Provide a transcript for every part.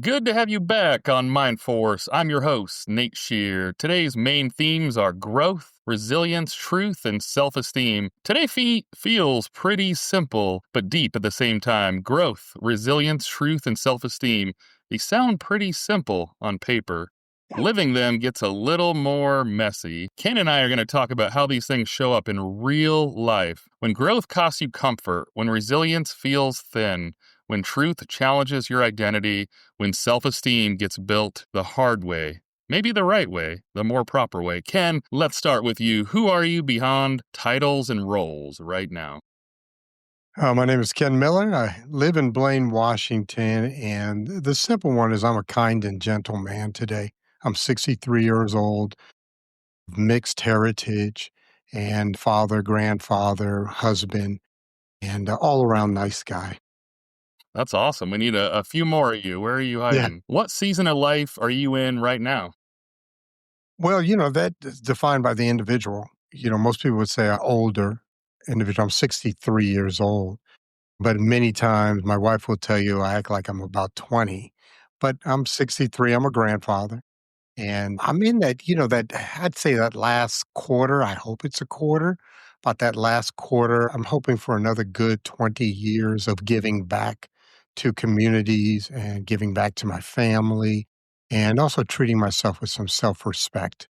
Good to have you back on Mind Force. I'm your host, Nate Shear. Today's main themes are growth, resilience, truth, and self-esteem. Today feels pretty simple, but deep at the same time. Growth, resilience, truth, and self-esteem. They sound pretty simple on paper. Living them gets a little more messy. Ken and I are going to talk about how these things show up in real life. When growth costs you comfort, when resilience feels thin, when truth challenges your identity, when self-esteem gets built the hard way, maybe the right way, the more proper way. Ken, let's start with you. Who are you beyond titles and roles right now? My name is Ken Miller. I live in Blaine, Washington, and the simple one is I'm a kind and gentle man today. I'm 63 years old, mixed heritage, and father, grandfather, husband, and all around nice guy. That's awesome. We need a few more of you. Where are you Yeah. hiding? What season of life are you in right now? Well, that is defined by the individual. Most people would say I'm older individual. I'm 63 years old, but many times my wife will tell you I act like I'm about 20, but I'm 63. I'm a grandfather. And I'm in that, that I'd say that last quarter, I hope it's a quarter, but that last quarter, I'm hoping for another good 20 years of giving back to communities and giving back to my family and also treating myself with some self-respect.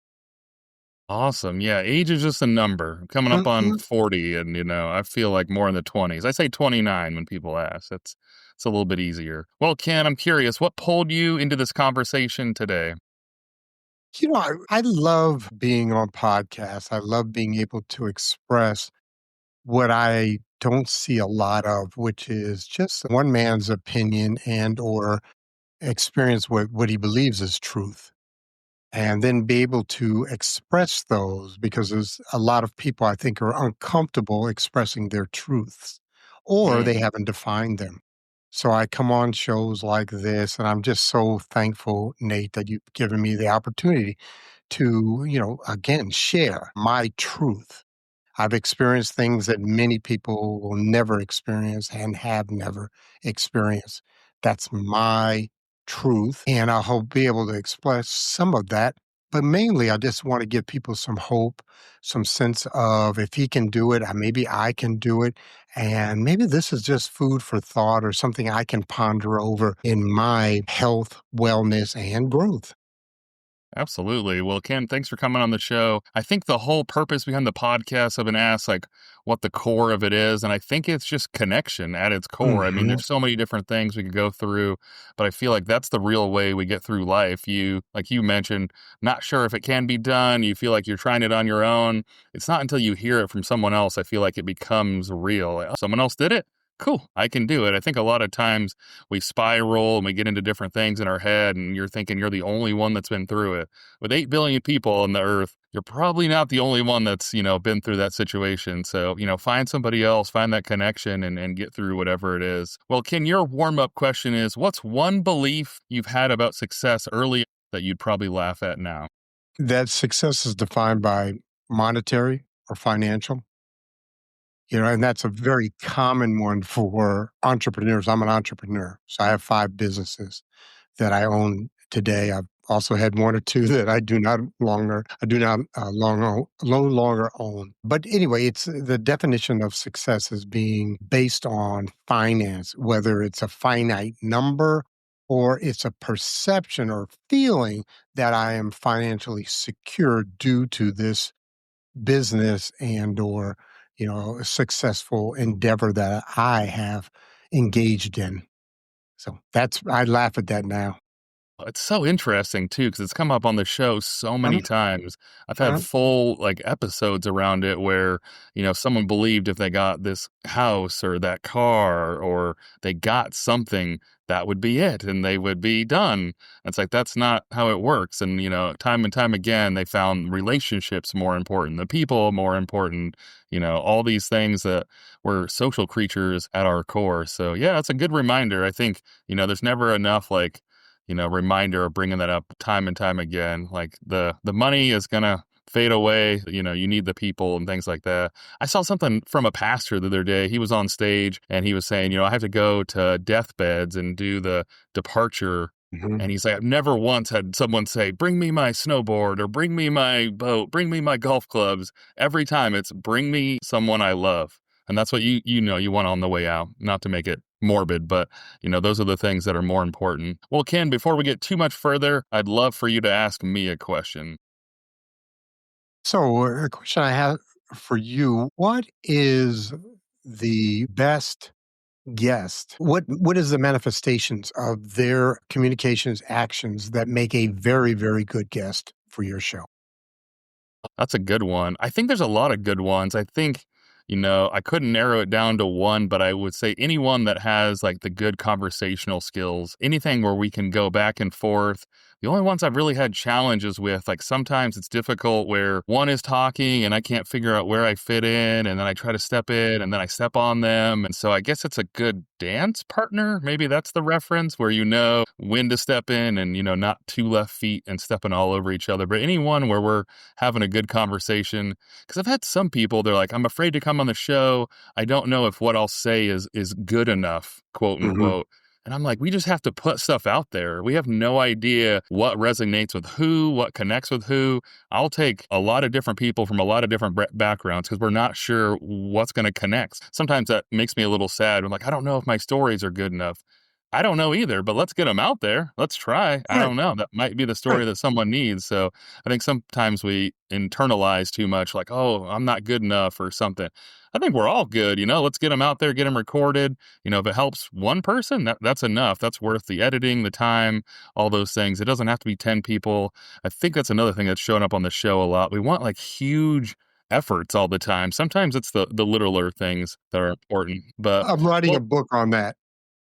Awesome. Yeah, age is just a number. I'm coming up on Mhm. 40 and I feel like more in the 20s. I say 29 when people ask. It's a little bit easier. Well, Ken, I'm curious, what pulled you into this conversation today? I love being on podcasts. I love being able to express what I don't see a lot of, which is just one man's opinion and or experience what he believes is truth and then be able to express those because there's a lot of people I think are uncomfortable expressing their truths or they Mm, haven't defined them. So I come on shows like this and I'm just so thankful, Nate, that you've given me the opportunity to, again, share my truth. I've experienced things that many people will never experience and have never experienced. That's my truth. And I hope be able to express some of that. But mainly, I just want to give people some hope, some sense of if he can do it, maybe I can do it. And maybe this is just food for thought or something I can ponder over in my health, wellness, and growth. absolutely. Well, Ken, thanks for coming on the show. I think the whole purpose behind the podcast, I've been asked like what the core of it is. And I think it's just connection at its core. I mean, Mhm. there's so many different things we could go through, but I feel like that's the real way we get through life. Like you mentioned, not sure if it can be done. You feel like you're trying it on your own. It's not until you hear it from someone else, I feel like it becomes real. Like, "Oh, someone else did it. Cool. I can do it." I think a lot of times we spiral and we get into different things in our head, and you're thinking you're the only one that's been through it. With 8 billion people on the earth, you're probably not the only one that's, been through that situation. So, find somebody else, find that connection and get through whatever it is. Well, Ken, your warm up question is what's one belief you've had about success early that you'd probably laugh at now? That success is defined by monetary or financial, and that's a very common one for entrepreneurs. I'm an entrepreneur, so I have 5 businesses that I own today. I've also had 1 or 2 that I do not no longer own. But anyway, it's the definition of success as being based on finance, whether it's a finite number or it's a perception or feeling that I am financially secure due to this business and or, a successful endeavor that I have engaged in. So I laugh at that now. It's so interesting too, because it's come up on the show so many times. I've had full like episodes around it where, someone believed if they got this house or that car or they got something, that would be it and they would be done. It's like that's not how it works. And, time and time again, they found relationships more important, the people more important, all these things that we're social creatures at our core. So yeah, it's a good reminder. I think, there's never enough like reminder of bringing that up time and time again. Like the money is gonna fade away. You need the people and things like that. I saw something from a pastor the other day. He was on stage and he was saying, I have to go to deathbeds and do the departure Mhm. And he's like, I've never once had someone say, bring me my snowboard or bring me my boat, bring me my golf clubs. Every time it's bring me someone I love. And that's what you want on the way out, not to make it morbid, but those are the things that are more important. Well, Ken, before we get too much further, I'd love for you to ask me a question. So, a question I have for you, what is the best guest? What is the manifestations of their communications actions that make a very, very good guest for your show? That's a good one. I think there's a lot of good ones. I think, I couldn't narrow it down to one, but I would say anyone that has like the good conversational skills, anything where we can go back and forth. The only ones I've really had challenges with, like sometimes it's difficult where one is talking and I can't figure out where I fit in, and then I try to step in and then I step on them. And so I guess it's a good dance partner. Maybe that's the reference where you know when to step in and, not two left feet and stepping all over each other. But anyone where we're having a good conversation. Because I've had some people, they're like, I'm afraid to come on the show. I don't know if what I'll say is good enough, quote Mhm. unquote. And I'm like, we just have to put stuff out there. We have no idea what resonates with who, what connects with who. I'll take a lot of different people from a lot of different backgrounds because we're not sure what's going to connect. Sometimes that makes me a little sad. I'm like, I don't know if my stories are good enough. I don't know either, but let's get them out there. Let's try. I Right, don't know. That might be the right. story that someone needs. So I think sometimes we internalize too much, like, oh, I'm not good enough or something. I think we're all good. Let's get them out there, get them recorded. If it helps one person, that's enough. That's worth the editing, the time, all those things. It doesn't have to be 10 people. I think that's another thing that's showing up on the show a lot. We want like huge efforts all the time. Sometimes it's the littler things that are important. But I'm writing a well, book on that.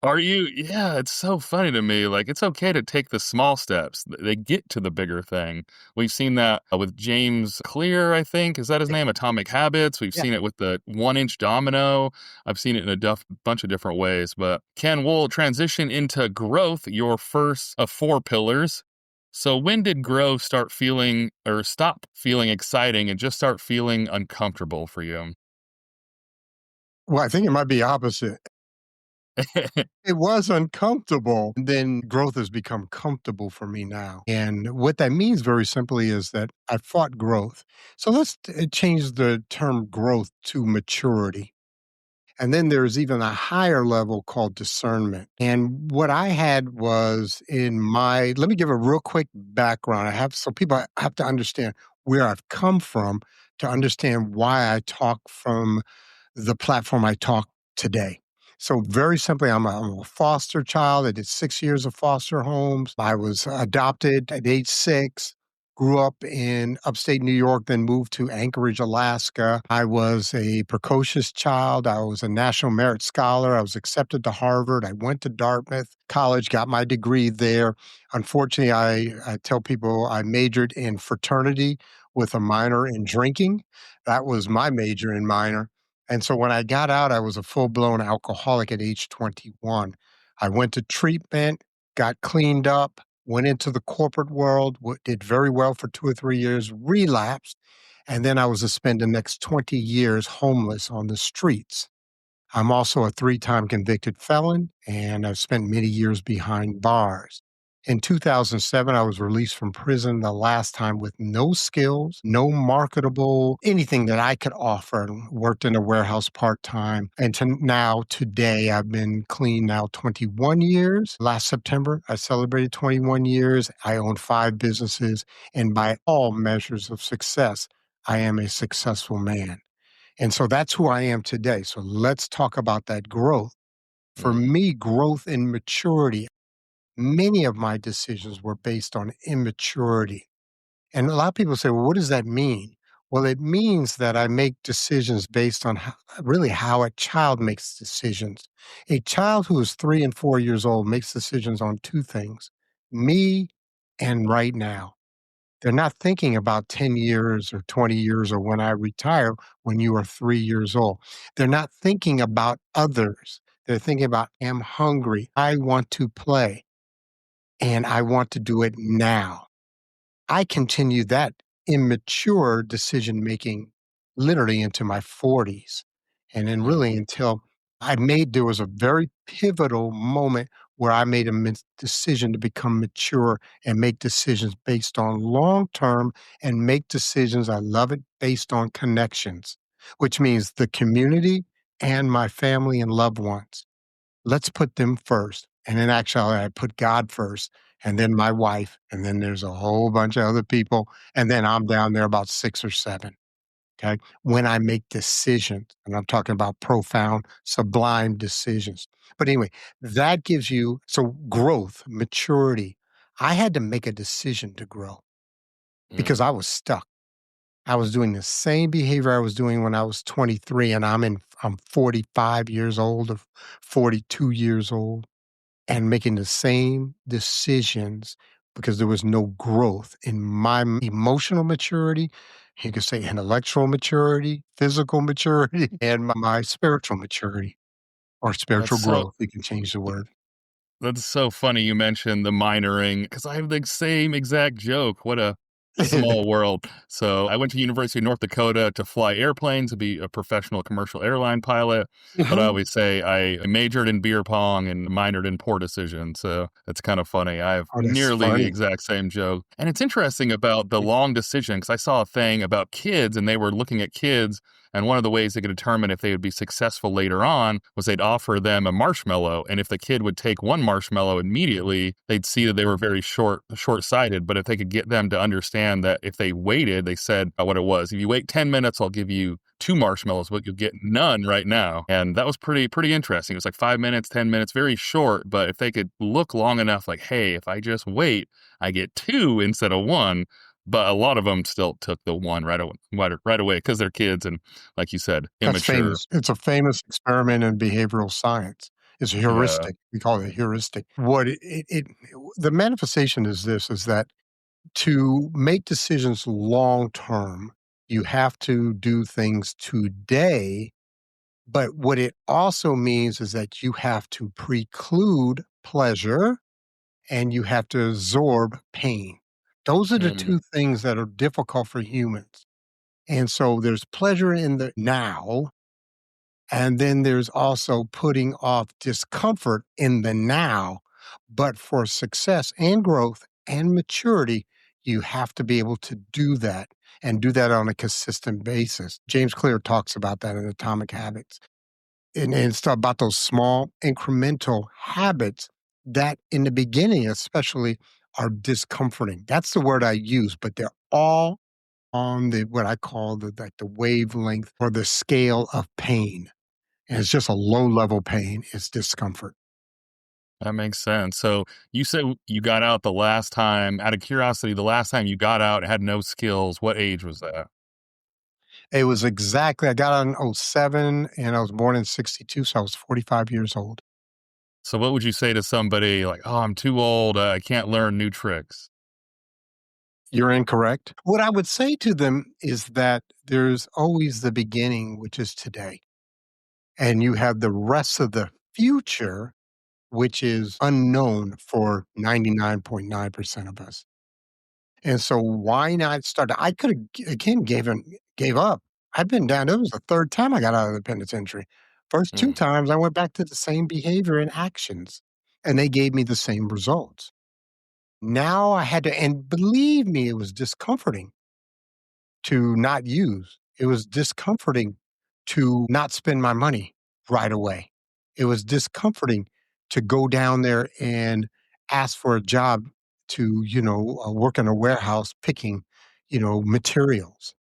are you? Yeah, it's so funny to me. Like, it's okay to take the small steps. They get to the bigger thing. We've seen that with James Clear, I think. Is that his name? Atomic Habits. We've Yeah. seen it with the 1 inch domino. I've seen it in a bunch of different ways. But Ken, we'll transition into growth, your first of 4 pillars. So, when did growth start feeling or stop feeling exciting and just start feeling uncomfortable for you? Well, I think it might be opposite. It was uncomfortable. Then growth has become comfortable for me now. And what that means very simply is that I fought growth. So let's change the term growth to maturity. And then there's even a higher level called discernment. And what I had was let me give a real quick background. So people have to understand where I've come from to understand why I talk from the platform I talk today. So very simply, I'm a foster child. I did 6 years of foster homes. I was adopted at age 6, grew up in upstate New York, then moved to Anchorage, Alaska. I was a precocious child. I was a National Merit Scholar. I was accepted to Harvard. I went to Dartmouth College, got my degree there. Unfortunately, I tell people I majored in fraternity with a minor in drinking. That was my major and minor. And so when I got out, I was a full blown alcoholic at age 21. I went to treatment, got cleaned up, went into the corporate world, did very well for 2 or 3 years, relapsed. And then I was to spend the next 20 years homeless on the streets. I'm also a 3-time convicted felon, and I've spent many years behind bars. In 2007, I was released from prison the last time with no skills, no marketable anything that I could offer. Worked in a warehouse part time. And today, I've been clean now 21 years. Last September, I celebrated 21 years. I own 5 businesses. And by all measures of success, I am a successful man. And so that's who I am today. So let's talk about that growth. For Mm, me, growth and maturity, many of my decisions were based on immaturity. And a lot of people say, well, what does that mean? Well, it means that I make decisions based on really how a child makes decisions. A child who is 3 and 4 years old makes decisions on 2 things: me and right now. They're not thinking about 10 years or 20 years or when I retire when you are 3 years old. They're not thinking about others. They're thinking about, I'm hungry. I want to play and I want to do it now. I continue that immature decision making literally into my 40s. And then mm, really until there was a very pivotal moment where I made a decision to become mature and make decisions based on long term and make decisions. I love it based on connections, which means the community and my family and loved ones. Let's put them first. And in actuality, I put God first and then my wife. And then there's a whole bunch of other people. And then I'm down there about six or seven. Okay. When I make decisions, and I'm talking about profound, sublime decisions. But anyway, that gives you so growth, maturity. I had to make a decision to grow because Mm, I was stuck. I was doing the same behavior I was doing when I was 23, and I'm 45 years old or 42 years old and making the same decisions because there was no growth in my emotional maturity. You could say intellectual maturity, physical maturity, and my spiritual maturity or that's spiritual so growth. You can change the word. that's so funny you mentioned the minoring because I have the same exact joke. What a small world. So I went to University of North Dakota to fly airplanes to be a professional commercial airline pilot. But I Mhm. always say I majored in beer pong and minored in poor decision. So that's kind of funny. I have Oh, that's nearly the funny. exact same joke. And it's interesting about the long decision because I saw a thing about kids and they were looking at kids. And one of the ways they could determine if they would be successful later on was they'd offer them a marshmallow. And if the kid would take one marshmallow immediately, they'd see that they were very short-sighted. But if they could get them to understand that if they waited, they said what it was. If you wait 10 minutes, I'll give you two marshmallows, but you'll get none right now. And that was pretty interesting. It was like 5 minutes, 10 minutes, very short. But if they could look long enough, like, hey, if I just wait, I get two instead of one. But a lot of them still took the one right away because they're kids and, like you said, That's immature. famous. It's a famous experiment in behavioral science. It's a Yeah. heuristic. We call it a heuristic. What the manifestation is this is that to make decisions long term, you have to do things today. But what it also means is that you have to preclude pleasure and you have to absorb pain. Those are the Mm, two things that are difficult for humans. And so there's pleasure in the now, and then there's also putting off discomfort in the now. But for success and growth and maturity, you have to be able to do that and do that on a consistent basis. James Clear talks about that in Atomic Habits. And it's about those small incremental habits that in the beginning, especially, are discomforting. That's the word I use, but they're all on the what I call the wavelength or the scale of pain, and it's just a low level pain, it's discomfort. that makes sense. So you said you got out the last time, out of curiosity, the last time you got out, had no skills. What age was that? It was exactly I got out in '07 and I was born in '62, so I was 45 years old. So what would you say to somebody like, "Oh, I'm too old. I can't learn new tricks." You're incorrect. What I would say to them is that there's always the beginning, which is today, and you have the rest of the future, which is unknown for 99.9% of us. And so why not start I could have again gave up. I've been down it was the 3rd time I got out of the penitentiary. First 2 Mm, times, I went back to the same behavior and actions, and they gave me the same results. Now I had to and believe me, it was discomforting to not use. It was discomforting to not spend my money right away. It was discomforting to go down there and ask for a job to, work in a warehouse picking, materials.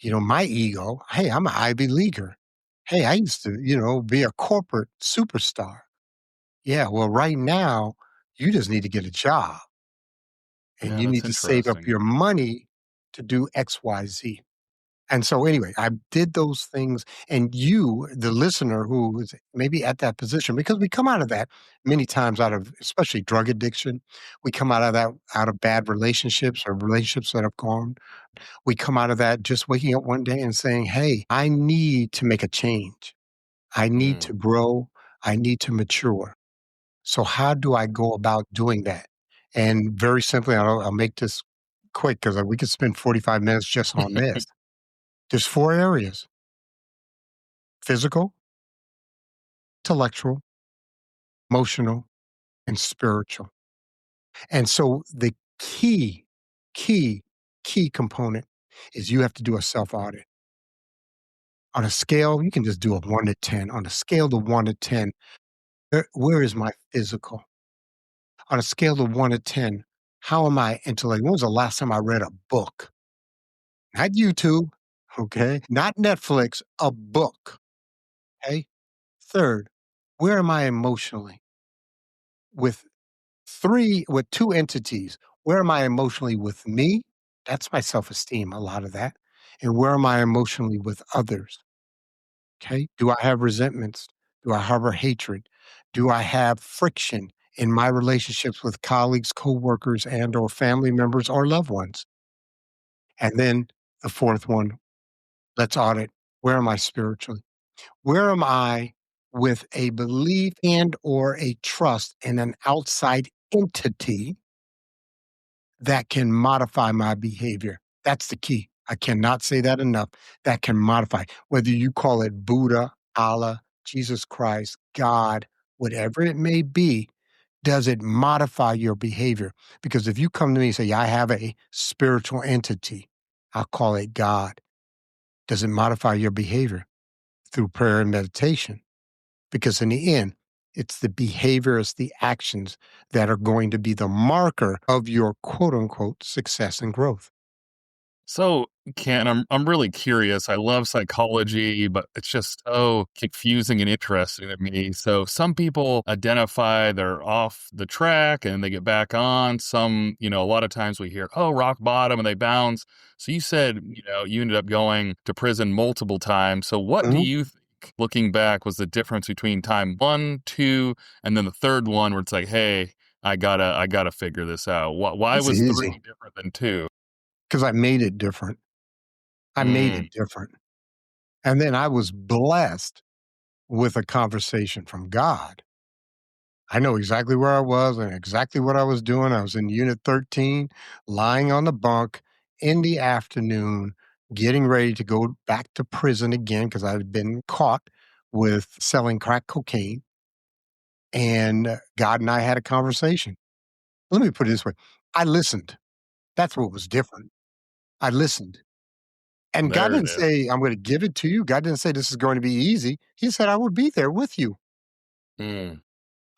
My ego, hey, I'm an Ivy Leaguer. Hey, I used to, be a corporate superstar. Yeah, well, right now, you just need to get a job and yeah, you that's need to save up interesting. your money to do XYZ. And so anyway, I did those things and you, the listener who is maybe at that position, because we come out of that many times out of especially drug addiction. We come out of that out of bad relationships or relationships that have gone. We come out of that just waking up one day and saying, hey, I need to make a change. I need Mm. to grow. I need to mature. So how do I go about doing that? And very simply, I'll make this quick because we could spend 45 minutes just on this. There's 4 areas: physical, intellectual, emotional, and spiritual. And so the key, key, key component is you have to do a self audit. On a scale, you can just do a 1 to 10. On a scale to 1 to 10, where is my physical? On a scale of 1 to 10, how am I intellectual? When was the last time I read a book? Not YouTube, okay? Not Netflix, a book, okay? Third, where am I emotionally? With with 2 entities, where am I emotionally with me? That's my self-esteem, a lot of that. And where am I emotionally with others? Okay. Do I have resentments? Do I harbor hatred? Do I have friction in my relationships with colleagues, coworkers, and or family members or loved ones? And then the fourth one, let's audit. Where am I spiritually? Where am I with a belief and or a trust in an outside entity that can modify my behavior? That's the key. I cannot say that enough. That can modify, whether you call it Buddha, Allah, Jesus Christ, God, whatever it may be, does it modify your behavior? Because if you come to me and say, "Yeah, I have a spiritual entity," I'll call it God. Does it modify your behavior? Through prayer and meditation. Because in the end, it's the behavior, it's the actions that are going to be the marker of your quote unquote success and growth. So, Ken, I'm really curious. I love psychology, but it's just so confusing and interesting to me. So, some people identify they're off the track and they get back on. Some, a lot of times we hear, "Oh, rock bottom," and they bounce. So, you said, you ended up going to prison multiple times. So, what do Mhm. you think, looking back, was the difference between time one, two, and then the third one, where it's like, "Hey, I gotta figure this out." Why It's was easy three different than two? because I made it different. I made Mm, it different. And then I was blessed with a conversation from God. I know exactly where I was and exactly what I was doing. I was in Unit 13, lying on the bunk in the afternoon, getting ready to go back to prison again because I had been caught with selling crack cocaine. And God and I had a conversation. Let me put it this way, I listened. That's what was different. I listened. And God there it didn't is. say, "I'm going to give it to you." God didn't say, "This is going to be easy." He said, "I will be there with you." Mm.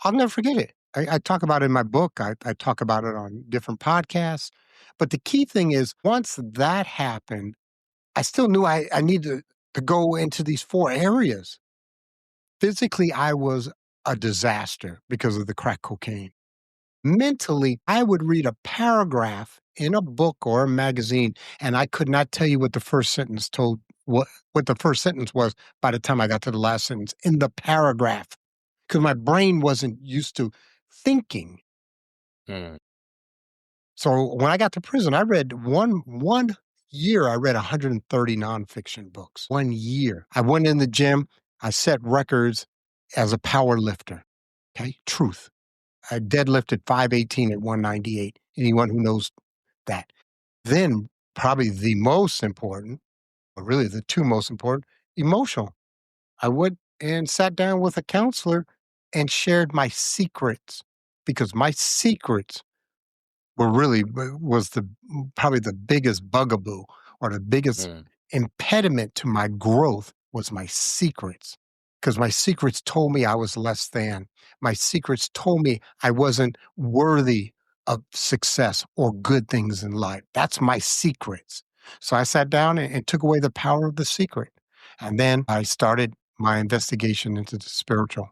I'll never forget it. I talk about it in my book. I talk about it on different podcasts. But the key thing is, once that happened, I still knew I needed to go into these 4 areas. Physically, I was a disaster because of the crack cocaine. Mentally, I would read a paragraph in a book or a magazine, and I could not tell you what the first sentence told what the first sentence was by the time I got to the last sentence in the paragraph, because my brain wasn't used to thinking. Mm. So when I got to prison, I read one year, I read 130 nonfiction books. 1 year. I went in the gym, I set records as a power lifter. Okay, truth. I deadlifted 518 at 198. Anyone who knows that. Then, probably the most important, or really the 2 most important, emotional. I went and sat down with a counselor and shared my secrets because my secrets were really was the probably the biggest bugaboo or the biggest Mm. impediment to my growth was my secrets. Because my secrets told me I was less than. My secrets told me I wasn't worthy of success or good things in life. That's my secrets. So I sat down and took away the power of the secret. And then I started my investigation into the spiritual.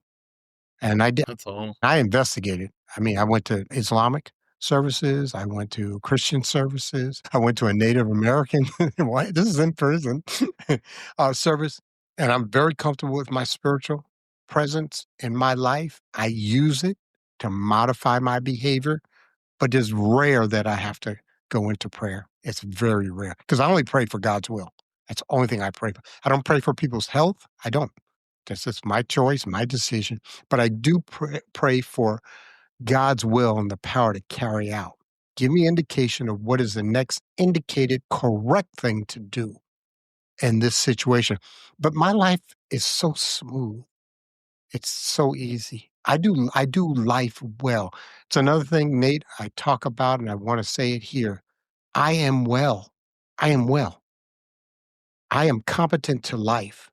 And I did. That's all. I investigated. I mean, I went to Islamic services. I went to Christian services. I went to a Native American. What? This is in prison service, and I'm very comfortable with my spiritual presence in my life. I use it to modify my behavior, but it's rare that I have to go into prayer. It's very rare because I only pray for God's will. That's the only thing I pray for. I don't pray for people's health. I don't. That's just my choice, my decision. But I do pray for God's will and the power to carry out. Give me indication of what is the next indicated correct thing to do in this situation. But my life is so smooth. It's so easy. I do life well. It's another thing, Nate, I talk about, and I wanna say it here. I am well. I am well. I am competent to life,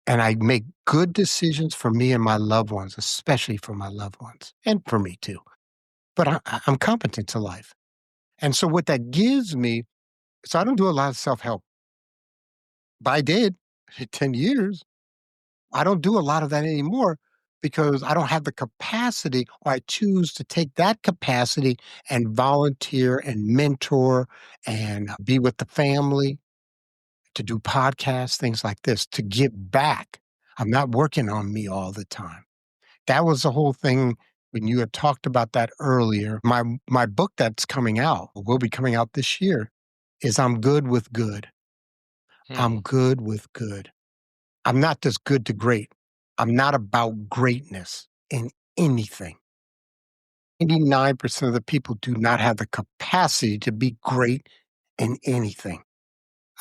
and I make good decisions for me and my loved ones, especially for my loved ones, and for me too. But I'm competent to life. And so what that gives me, so I don't do a lot of self-help, but I did 10 years. I don't do a lot of that anymore because I don't have the capacity, or I choose to take that capacity and volunteer and mentor and be with the family, to do podcasts, things like this, to give back. I'm not working on me all the time. That was the whole thing when you had talked about that earlier. My book that's coming out, or will be coming out this year, is I'm good with good. Hmm. I'm good with good. I'm not just good to great. I'm not about greatness in anything. 89% of the people do not have the capacity to be great in anything.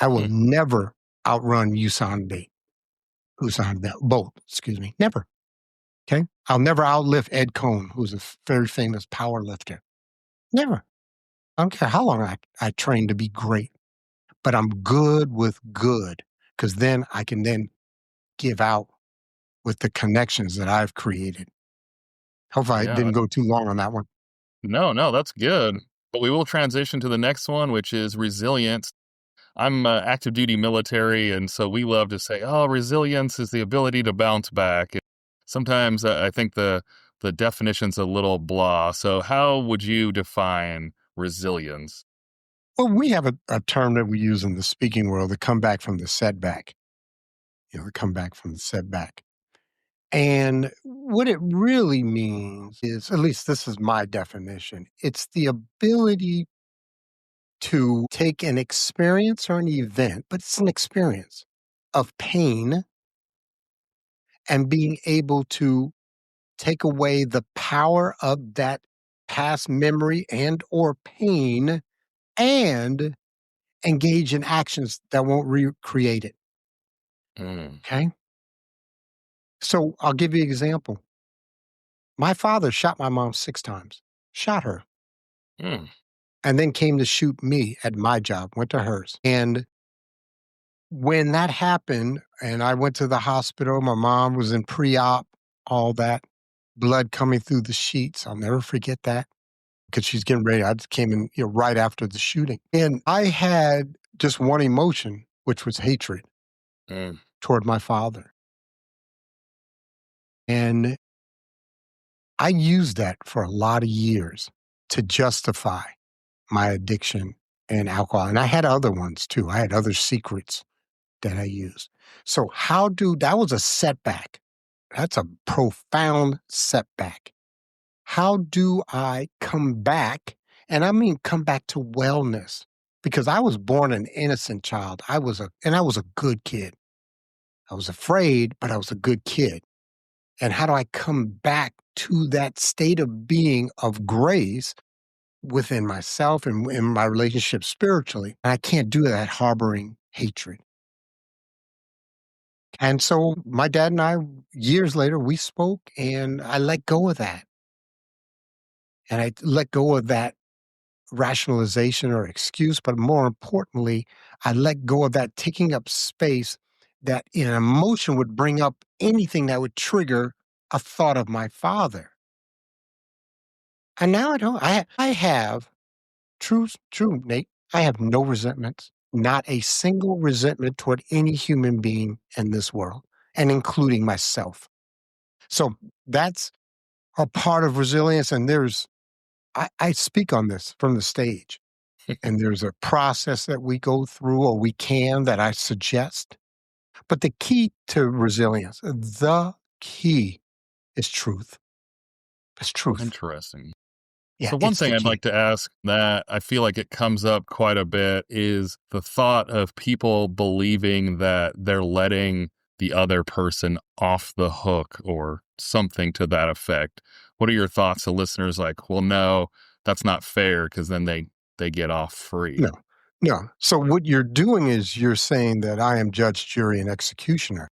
I will Hmm. never outrun Usain Bolt, excuse me. Never. Okay. I'll never outlift Ed Cohn, who's a very famous power lifter. Never. I don't care how long I train to be great, but I'm good with good because then I can then give out with the connections that I've created. Hope I Yeah. didn't go too long on that one. No, no, that's good. But we will transition to the next one, which is resilience. I'm active duty military, and so we love to say, "Oh, resilience is the ability to bounce back." And sometimes I think the definition's a little blah. So, how would you define resilience? Well, we have a term that we use in the speaking world, the comeback from the setback, the comeback from the setback. And what it really means is, at least this is my definition, it's the ability to take an experience or an event, but it's an experience of pain, and being able to take away the power of that past memory and or pain, and engage in actions that won't recreate it. Mm, Okay. So I'll give you an example. My father shot my mom 6 times, shot her, mm, and then came to shoot me at my job, went to hers. And when that happened, and I went to the hospital, my mom was in pre op, all that blood coming through the sheets. I'll never forget that because she's getting ready. I just came in, right after the shooting. And I had just one emotion, which was hatred mm, toward my father. And I used that for a lot of years to justify my addiction and alcohol. And I had other ones too. I had other secrets that I used. So that was a setback. That's a profound setback. How do I come back? And I mean come back to wellness, because I was born an innocent child. I was a good kid. I was afraid, but I was a good kid. And how do I come back to that state of being of grace within myself and in my relationship spiritually? And I can't do that harboring hatred. And so my dad and I, years later, we spoke, and I let go of that. And I let go of that rationalization or excuse, but more importantly, I let go of that taking up space that an emotion would bring up anything that would trigger a thought of my father. And now I don't. I have true, Nate. I have no resentments, not a single resentment toward any human being in this world, and including myself. So that's a part of resilience. And I speak on this from the stage, and there's a process that we go through, or we can, that I suggest. But the key to resilience, the key is truth. It's truth. interesting. Yeah, So one it's the thing I'd key. like to ask that I feel like it comes up quite a bit is the thought of people believing that they're letting the other person off the hook or something to that effect. What are your thoughts to listeners like, well, no, that's not fair because then they get off No, free. no. So what you're doing is you're saying that I am judge, jury, and executioner.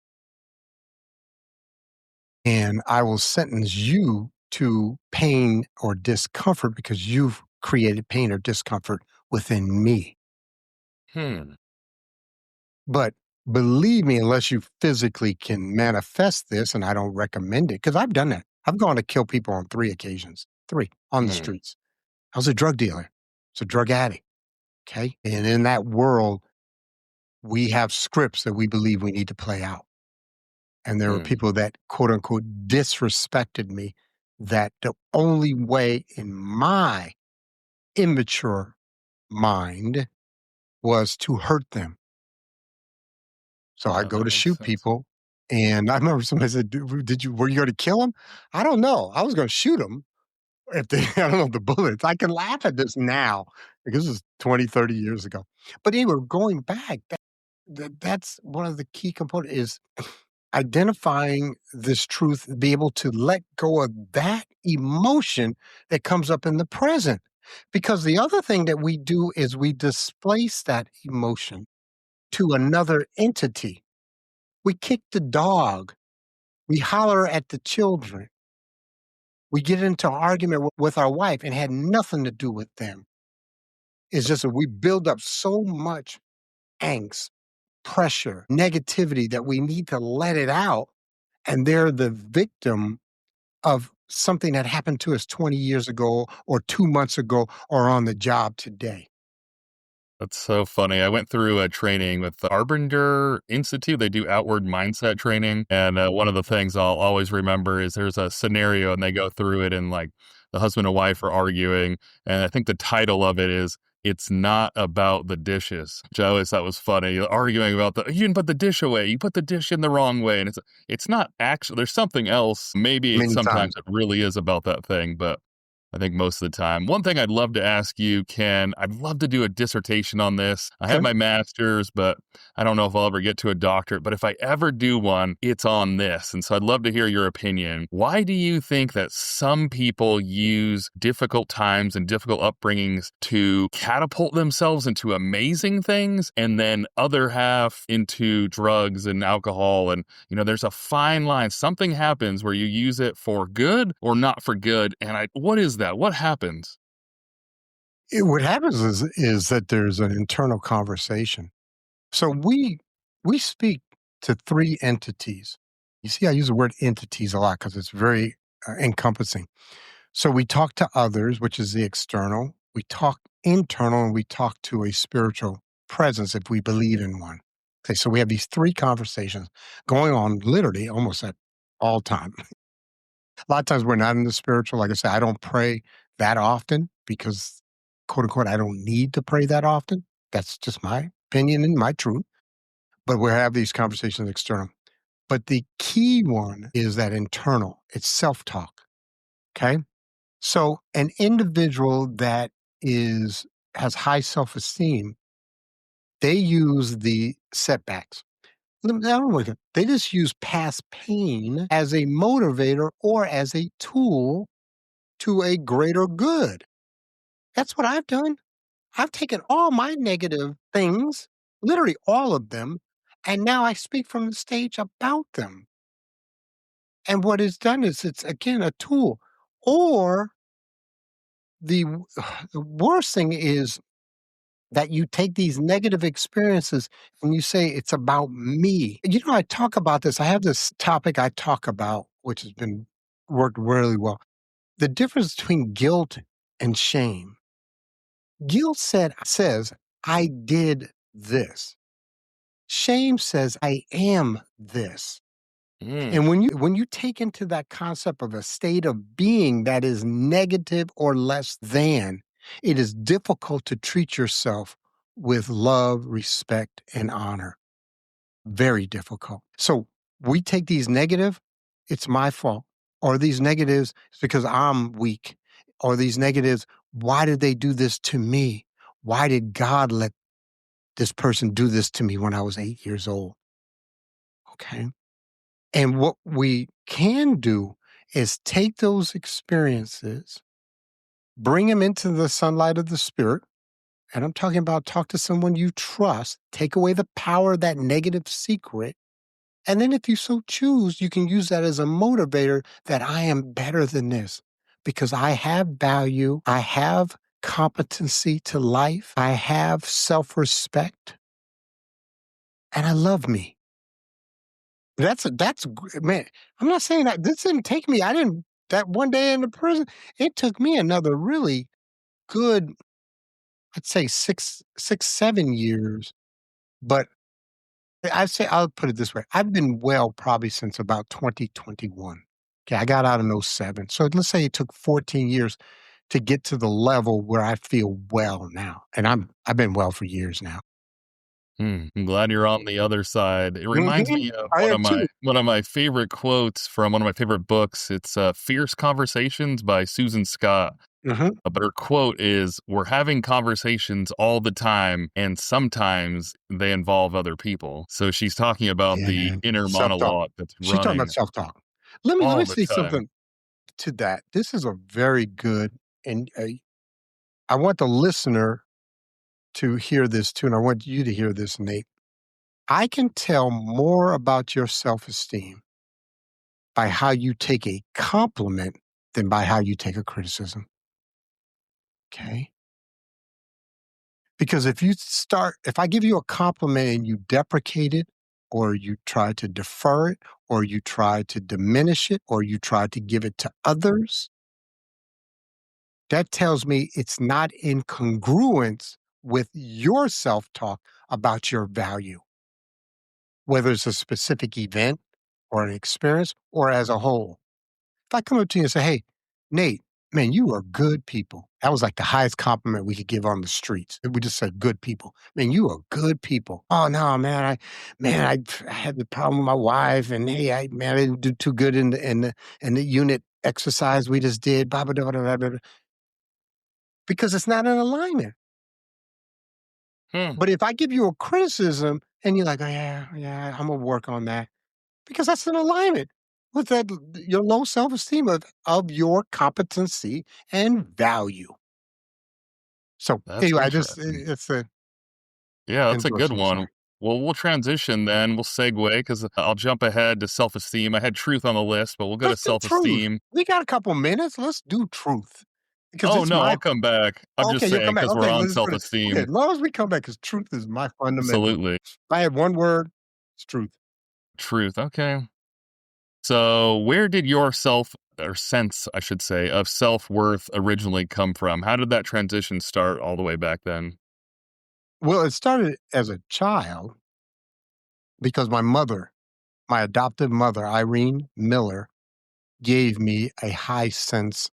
and I will sentence you to pain or discomfort because you've created pain or discomfort within me. Hmm. But believe me, unless you physically can manifest this, and I don't recommend it, because I've done that. I've gone to kill people on 3 occasions, 3 on the Hmm. streets. I was a drug dealer. I was a drug addict. Okay. And in that world, we have scripts that we believe we need to play out. And there were Hmm. people that quote unquote disrespected me, that the only way in my immature mind was to hurt them. So I Oh, go that to makes shoot sense. people. And I remember somebody said, were you going to kill him? I don't know. I was going to shoot him if they, I don't know, the bullets. I can laugh at this now because this is 20, 30 years ago. But anyway, going back, that's one of the key components is identifying this truth, be able to let go of that emotion that comes up in the present. Because the other thing that we do is we displace that emotion to another entity. We kick the dog, we holler at the children, we get into argument with our wife and had nothing to do with them. It's just that we build up so much angst, pressure, negativity that we need to let it out. And they're the victim of something that happened to us 20 years ago or 2 months ago or on the job today. That's so funny. I went through a training with the Arbiter Institute. They do outward mindset training. And one of the things I'll always remember is there's a scenario and they go through it and like the husband and wife are arguing. And I think the title of it is It's Not About the Dishes, which I always thought was funny. Arguing about you didn't put the dish away. You put the dish in the wrong way. And it's not actually, there's something else. Maybe Many times. sometimes it really is about that thing, but I think most of the time. One thing I'd love to ask you, Ken, I'd love to do a dissertation on this. I have Okay. my master's, but I don't know if I'll ever get to a doctorate. But if I ever do one, it's on this. And so I'd love to hear your opinion. Why do you think that some people use difficult times and difficult upbringings to catapult themselves into amazing things and then other half into drugs and alcohol? And, there's a fine line. Something happens where you use it for good or not for good. And what is that? What happens? What happens is that there's an internal conversation. So we speak to 3 entities. You see, I use the word entities a lot because it's very encompassing. So we talk to others, which is the external. We talk internal, and we talk to a spiritual presence if we believe in one. Okay, so we have these 3 conversations going on literally almost at all time. A lot of times we're not in the spiritual. Like I said, I don't pray that often because, quote unquote, I don't need to pray that often. That's just my opinion and my truth. But we have these conversations external. But the key one is that internal, it's self talk. Okay. So an individual that is has high self esteem, they use the setbacks. They just use past pain as a motivator or as a tool to a greater good. That's what I've done. I've taken all my negative things, literally all of them, and now I speak from the stage about them. And what it's done is it's again a tool. Or the the worst thing is that you take these negative experiences and you say it's about me. I talk about this. I have this topic I talk about, which has been worked really well. The difference between guilt and shame. Guilt says, I did this. Shame says, I am this. And Mm, when you take into that concept of a state of being that is negative or less than, it is difficult to treat yourself with love, respect, and honor. Very difficult. So we take these negative, it's my fault. Or these negatives, it's because I'm weak. Or these negatives, why did they do this to me? Why did God let this person do this to me when I was 8 years old? Okay. And what we can do is take those experiences, bring them into the sunlight of the spirit. And I'm talking about talk to someone you trust, take away the power of that negative secret, And then if you so choose, you can use that as a motivator that I am better than this because I have value, I have competency to life, I have self-respect, and I love me. Man, I'm not saying that this didn't take me. I didn't that one day in the prison, it took me another really good, I'd say 7 years, but I'll put it this way. I've been well probably since about 2021. Okay, I got out in '07. So let's say it took 14 years to get to the level where I feel well now. And I've been well for years now. I'm glad you're on the other side. It reminds Mhm. me of I am too. one of my favorite quotes from one of my favorite books. It's Fierce Conversations by Susan Scott. Mhm. But her quote is, "We're having conversations all the time, and sometimes they involve other people." So she's talking about Yeah, the inner self-talk. monologue that's She's talking about running self-talk. Let me all the say time. something to that. This is a very good, and I want the listener to hear this too, and I want you to hear this, Nate. I can tell more about your self-esteem by how you take a compliment than by how you take a criticism. Okay. Because if I give you a compliment and you deprecate it, or you try to defer it, or you try to diminish it, or you try to give it to others, that tells me it's not in congruence with your self talk about your value, whether it's a specific event or an experience or as a whole. If I come up to you and say, "Hey, Nate, man, you are good people." That was like the highest compliment we could give on the streets. We just said good people. "Man, you are good people." "Oh no, man, I had the problem with my wife, and hey, I didn't do too good in the unit exercise we just did." Blah blah blah blah blah. Blah. Because it's not in alignment. Hmm, But if I give you a criticism and you're like, "Oh yeah, yeah, I'm gonna work on that," because that's in alignment with your low self-esteem of your competency and value. So, that's anyway, interesting. it's a Yeah, that's a good endorsement, one. sorry. Well, we'll transition then. We'll segue because I'll jump ahead to self-esteem. I had truth on the list, but we'll go to Let's do truth. self-esteem. We got a couple minutes, let's do truth. Because Oh, it's no, my I'll come back. I'm just okay, you'll saying come back. because we're Okay, on let's put it okay, self-esteem. as long as we come back, because truth is my fundamental. Absolutely. If I had one word, it's truth. Truth. Okay. So, where did your self or sense, I should say, of self-worth originally come from? How did that transition start all the way back then? Well, it started as a child because my adoptive mother, Irene Miller, gave me a high sense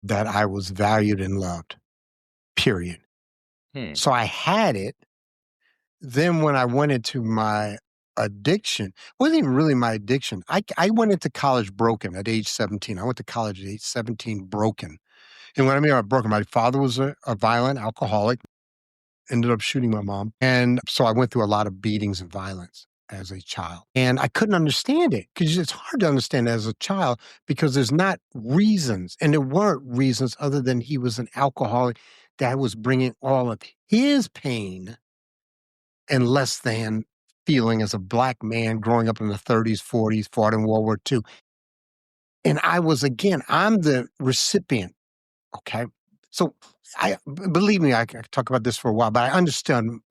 that I was valued and loved, period. Hmm. So I had it. Then when I went into my addiction, wasn't even really my addiction. I went into college broken at age 17. I went to college at age 17 broken. And what I mean by broken, my father was a violent alcoholic, ended up shooting my mom. And so I went through a lot of beatings and violence as a child. And I couldn't understand it because it's hard to understand as a child because there's not reasons. And there weren't reasons other than he was an alcoholic that was bringing all of his pain and less than feeling as a black man growing up in the 30s, 40s, fought in World War II. And I'm the recipient. Okay. So believe me, I could talk about this for a while, but I understand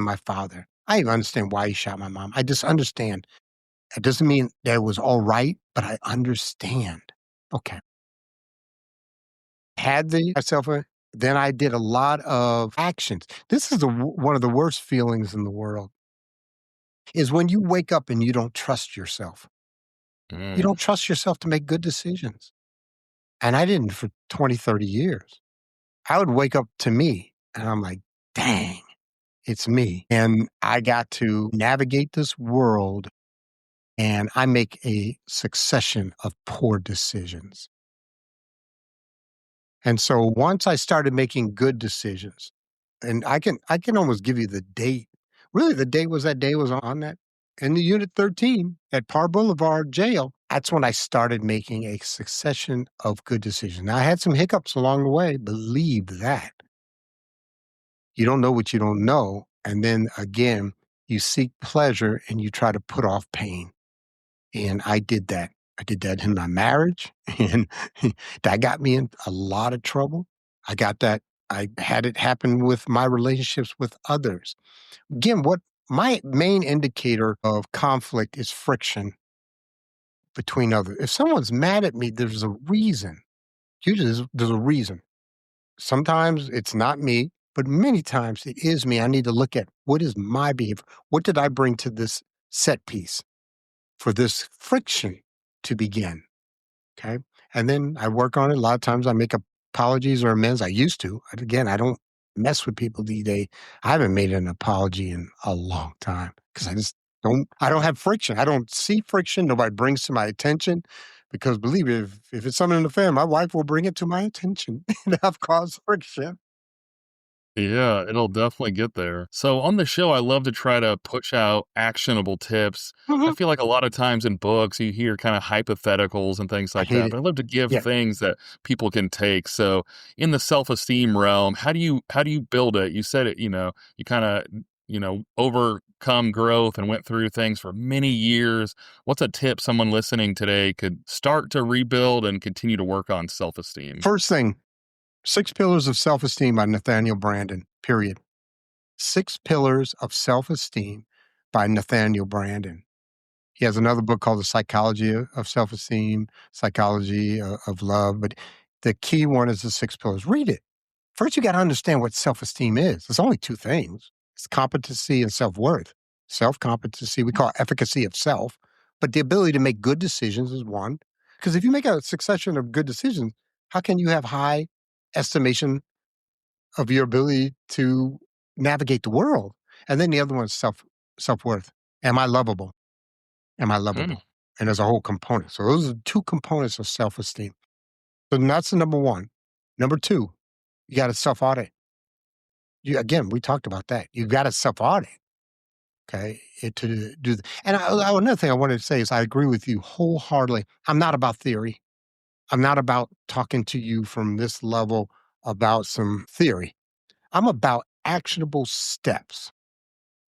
my father. I even understand why he shot my mom. I just understand. It doesn't mean that it was all right, but I understand. Okay. Had the myself, then I did a lot of actions. This is one of the worst feelings in the world is when you wake up and you don't trust yourself. You Mm, don't trust yourself to make good decisions. And I didn't for 20, 30 years. I would wake up to me and I'm like, dang, it's me. And I got to navigate this world and I make a succession of poor decisions. And so once I started making good decisions, and I can almost give you the date. Really, the date was that day was on that in the Unit 13 at Par Boulevard Jail. That's when I started making a succession of good decisions. Now I had some hiccups along the way, believe that. You don't know what you don't know. And then again, you seek pleasure and you try to put off pain. And I did that. I did that in my marriage, and that got me in a lot of trouble. I had it happen with my relationships with others. Again, what my main indicator of conflict is friction between others. If someone's mad at me, there's a reason. Usually there's a reason. Sometimes it's not me, but many times it is me. I need to look at what is my behavior? What did I bring to this set piece for this friction to begin? Okay. And then I work on it. A lot of times I make apologies or amends. I used to. And again, I don't mess with people these days. I haven't made an apology in a long time because I don't have friction. I don't see friction. Nobody brings to my attention because believe me, if it's something in the family, my wife will bring it to my attention and I've caused friction. Yeah, it'll definitely get there. So on the show, I love to try to push out actionable tips. I Mhm. feel like a lot of times in books, you hear kind of hypotheticals and things I like hate that, it. but I love to give Yeah. things that people can take. So in the self-esteem realm, how do you build it? You said it, you kind of, overcome growth and went through things for many years. What's a tip someone listening today could start to rebuild and continue to work on self-esteem? First thing, Six Pillars of Self-Esteem by Nathaniel Brandon, period. Six Pillars of Self-Esteem by Nathaniel Brandon. He has another book called The Psychology of Self-Esteem, Psychology of Love, but the key one is the six pillars. Read it. First, you got to understand what self-esteem is. There's only two things. It's competency and self-worth. Self-competency, we call efficacy of self, but the ability to make good decisions is one. Because if you make a succession of good decisions, how can you have high estimation of your ability to navigate the world? And then the other one is self-worth. Am I lovable? Am I Hmm. lovable? And there's a whole component. So those are two components of self-esteem. So that's the number one. Number two, you got to self-audit. You again, we talked about that. You got to self-audit, okay? To do and another thing I wanted to say is I agree with you wholeheartedly. I'm not about theory. I'm not about talking to you from this level about some theory. I'm about actionable steps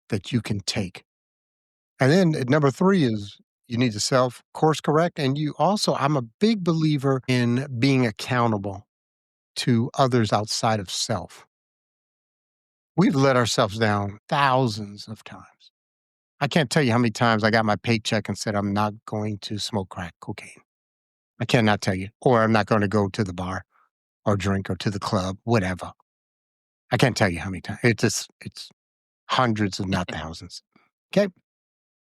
that you can take. And then number three is you need to self course correct. And you also, I'm a big believer in being accountable to others outside of self. We've let ourselves down thousands of times. I can't tell you how many times I got my paycheck and said, I'm not going to smoke crack cocaine. I cannot tell you. Or I'm not going to go to the bar or drink or to the club, whatever. I can't tell you how many times. It's hundreds, if not thousands. Okay.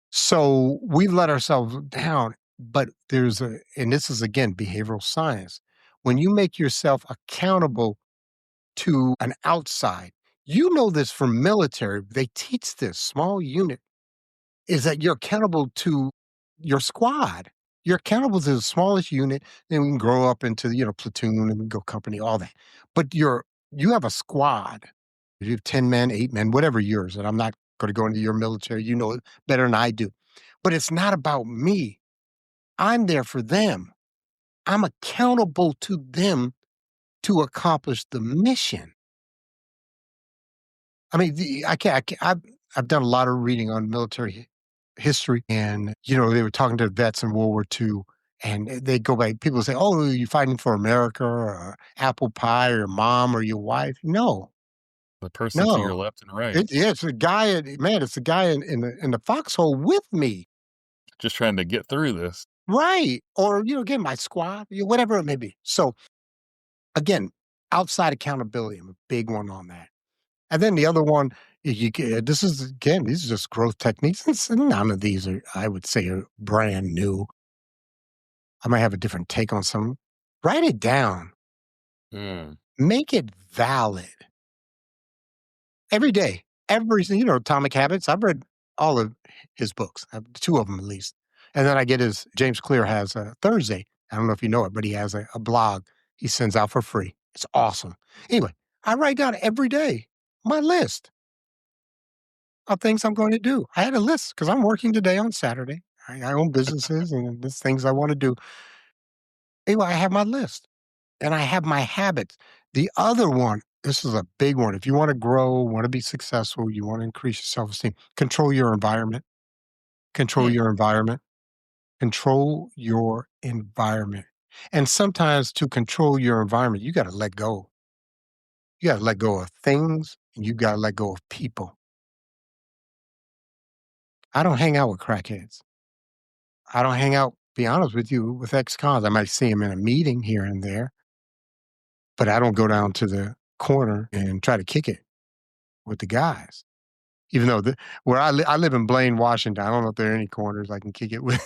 So we let ourselves down, but and this is again behavioral science. When you make yourself accountable to an outside, you know this from military, they teach this small unit is that you're accountable to your squad. You're accountable to the smallest unit, then we can grow up into, platoon and go company, all that. But you have a squad. You have 10 men, 8 men, whatever yours. And I'm not going to go into your military. You know it better than I do. But it's not about me. I'm there for them. I'm accountable to them to accomplish the mission. I mean, I've done a lot of reading on military history, and they were talking to vets in World War II, and they go by. People say, "Oh, you fighting for America or apple pie or mom or your wife?" No, The person to your no. left and right, Yeah, it's a guy. Man, it's a guy in the foxhole with me, just trying to get through this. right? Or again, my squad, whatever it may be. So again, outside accountability, I'm a big one on that. And then the other one, this is again, these are just growth techniques. None of these are, I would say, are brand new. I might have a different take on some. Write it down. Mm. Make it valid every day. Atomic Habits. I've read all of his books, two of them at least. And then I get James Clear has a Thursday. I don't know if you know it, but he has a blog he sends out for free. It's awesome. Anyway, I write down every day my list of things I'm going to do. I had a list because I'm working today on Saturday. I own businesses and there's things I want to do. Anyway, I have my list and I have my habits. The other one, this is a big one. If you want to grow, want to be successful, you want to increase your self esteem, control your environment. Control Hmm. your environment. Control your environment. And sometimes to control your environment, you gotta let go. You gotta let go of things, and you gotta let go of people. I don't hang out with crackheads. I don't hang out, be honest with you, with ex-cons. I might see them in a meeting here and there, but I don't go down to the corner and try to kick it with the guys. Even though where I live in Blaine, Washington, I don't know if there are any corners I can kick it with.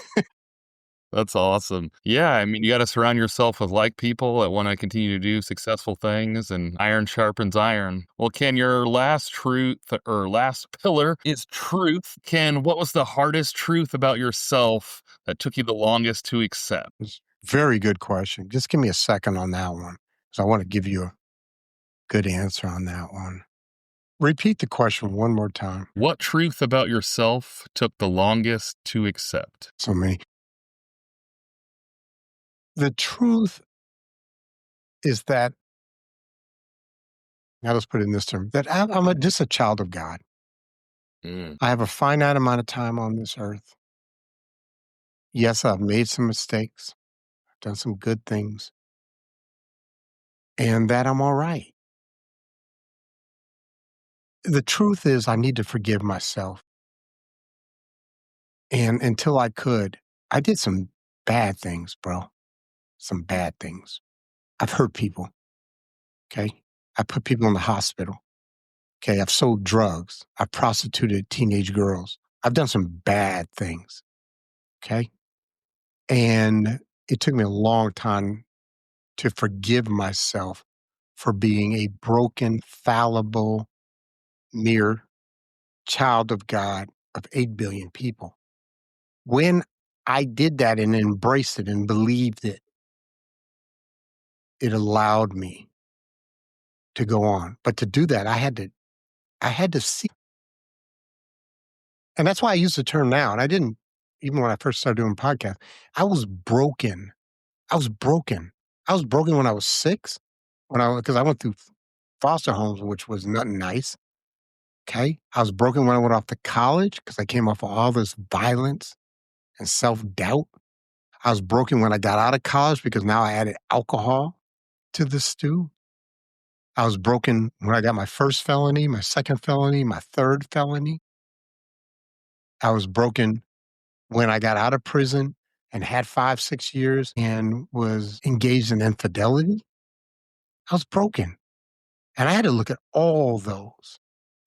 That's awesome. Yeah, I mean, you gotta surround yourself with like people that wanna continue to do successful things, and iron sharpens iron. Well, Ken, your last truth or last pillar is truth. Ken, what was the hardest truth about yourself that took you the longest to accept? Very good question. Just give me a second on that one, 'cause I wanna give you a good answer on that one. Repeat the question one more time. What truth about yourself took the longest to accept? So many. The truth is that, now let's put it in this term, that just a child of God. Mm, I have a finite amount of time on this earth. Yes, I've made some mistakes, I've done some good things, and that I'm all right. The truth is I need to forgive myself. And until I could, I did some bad things, bro. Some bad things. I've hurt people. Okay. I put people in the hospital. Okay. I've sold drugs. I've prostituted teenage girls. I've done some bad things. Okay. And it took me a long time to forgive myself for being a broken, fallible, mere child of God of 8 billion people. When I did that and embraced it and believed it, it allowed me to go on. But to do that, I had to see, and that's why I use the term now. And I didn't, even when I first started doing podcasts, I was broken. I was broken. I was broken when I was 6, because I went through foster homes, which was nothing nice. Okay. I was broken when I went off to college because I came off of all this violence and self-doubt. I was broken when I got out of college because now I added alcohol to the stew. I was broken when I got my first felony, my second felony, my third felony. I was broken when I got out of prison and had 5, 6 years and was engaged in infidelity. I was broken. And I had to look at all those.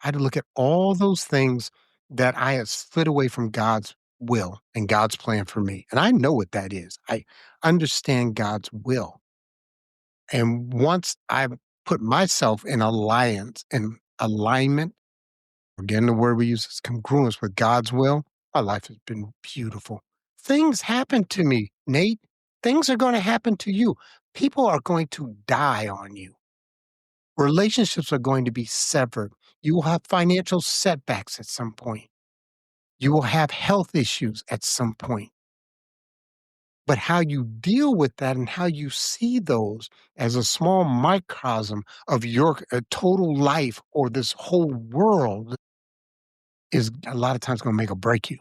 I had to look at all those things that I had slid away from God's will and God's plan for me. And I know what that is. I understand God's will. And once I put myself in alliance and alignment, again, the word we use is congruence with God's will, my life has been beautiful. Things happen to me, Nate. Things are going to happen to you. People are going to die on you. Relationships are going to be severed. You will have financial setbacks at some point. You will have health issues at some point. But how you deal with that and how you see those as a small microcosm of your total life or this whole world is a lot of times going to make or break you.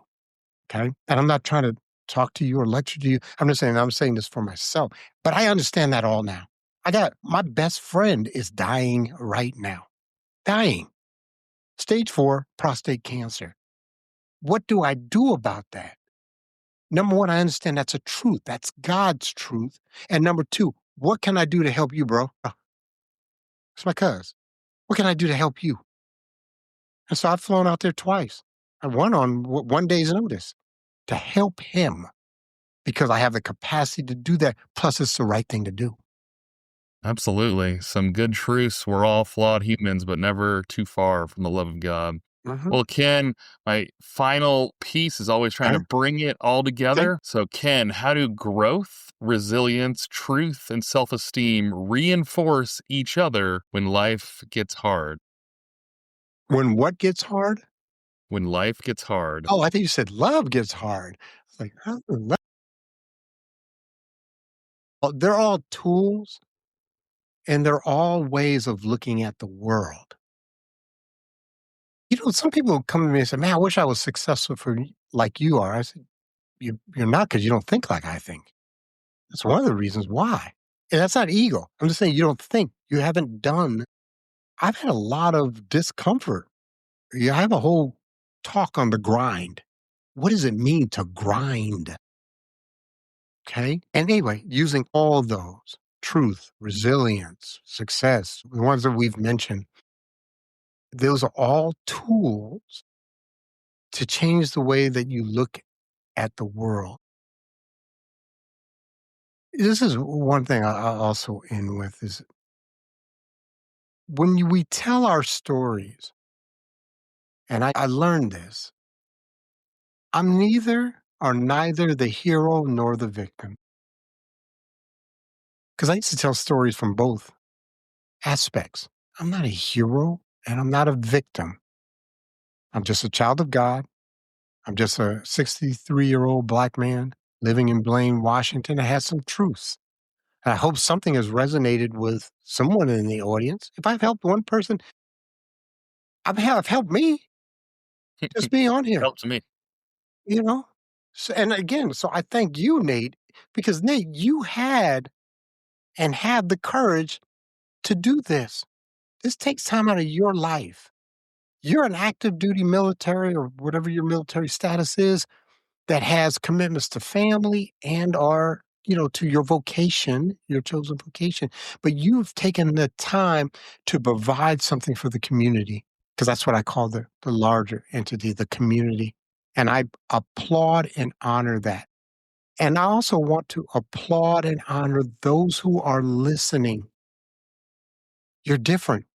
Okay. And I'm not trying to talk to you or lecture to you. I'm saying this for myself, but I understand that all now. I got my best friend is dying right now, dying, stage 4 prostate cancer. What do I do about that? Number one, I understand that's a truth. That's God's truth. And number two, what can I do to help you, bro? It's my cuz. What can I do to help you? And so I've flown out there twice. I won on one day's notice to help him because I have the capacity to do that. Plus, it's the right thing to do. absolutely. Some good truths. We're all flawed humans, but never too far from the love of God. Mhm. Well, Ken, my final piece is always trying to Okay. bring it all Okay. together. So, Ken, how do growth, resilience, truth, and self esteem reinforce each other when life gets hard? When what gets hard? When life gets hard. Oh, I think you said love gets hard. It's like, how well, they're all tools and they're all ways of looking at the world. Some people come to me and say, "Man, I wish I was successful like you are." I said, you're not because you don't think like I think. That's one of the reasons why. And that's not ego. I'm just saying you don't think. You haven't done. I've had a lot of discomfort. Yeah, I have a whole talk on the grind. What does it mean to grind? Okay. And anyway, using all those truth, resilience, success, the ones that we've mentioned, those are all tools to change the way that you look at the world. This is one thing I'll also end with is when we tell our stories, and I learned this, I'm neither or neither the hero nor the victim. Because I used to tell stories from both aspects. I'm not a hero and I'm not a victim. I'm just a child of God. I'm just a 63-year-old Black man living in Blaine, Washington that has some truths. And I hope something has resonated with someone in the audience. If I've helped one person, I've helped me just being on here, Helps me. you know? So, and again, so I thank you, Nate, because Nate, you had and have the courage to do this. This takes time out of your life. You're an active duty military or whatever your military status is that has commitments to family and are, to your vocation, your chosen vocation. But you've taken the time to provide something for the community because that's what I call the larger entity, the community. And I applaud and honor that. And I also want to applaud and honor those who are listening. You're different.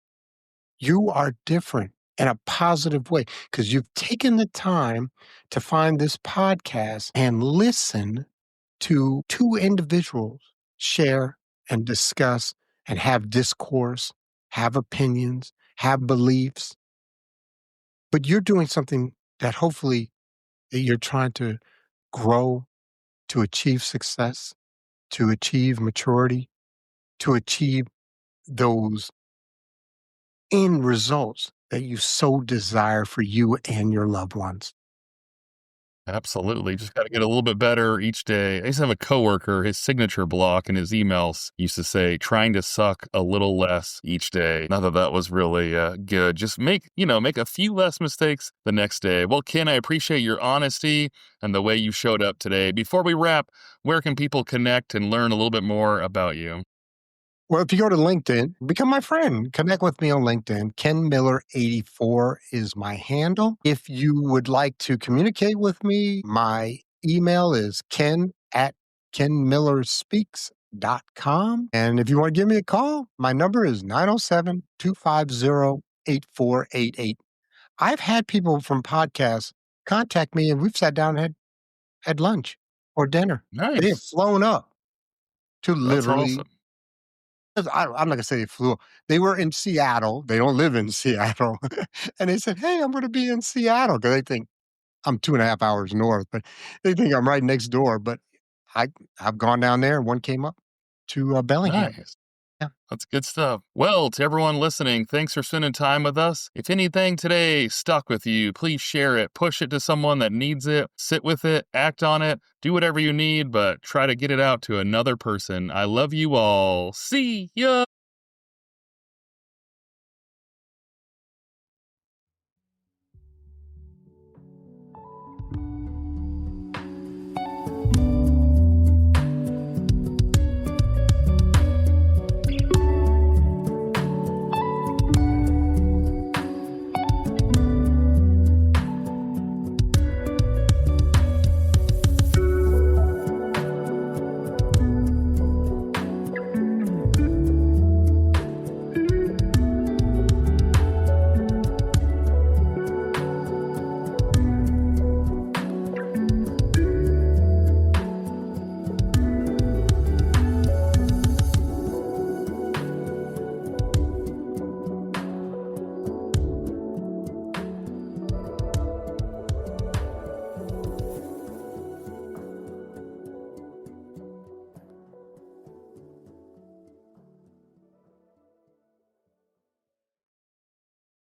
You are different in a positive way because you've taken the time to find this podcast and listen to two individuals share and discuss and have discourse, have opinions, have beliefs. But you're doing something that hopefully that you're trying to grow, to achieve success, to achieve maturity, to achieve those end results that you so desire for you and your loved ones. Absolutely. Just got to get a little bit better each day. I used to have a coworker, his signature block in his emails used to say, trying to suck a little less each day. Not that that was really good. Just make a few less mistakes the next day. Well, Ken, I appreciate your honesty and the way you showed up today. Before we wrap, where can people connect and learn a little bit more about you? Well, if you go to LinkedIn, become my friend. Connect with me on LinkedIn. Ken Miller 84 is my handle. If you would like to communicate with me, my email is ken@kenmillerspeaks.com. And if you want to give me a call, my number is 907-250-8488. I've had people from podcasts contact me and we've sat down and had lunch or dinner. They have Nice. flown up to That's literally awesome. I'm not gonna say they flew. They were in Seattle. They don't live in Seattle, and they said, "Hey, I'm gonna be in Seattle," because they think I'm 2.5 hours north, but they think I'm right next door. But I I've gone down there. One came up to Bellingham. Nice. Yeah. That's good stuff. Well, to everyone listening, thanks for spending time with us. If anything today stuck with you, please share it, push it to someone that needs it, sit with it, act on it, do whatever you need, but try to get it out to another person. I love you all. See ya.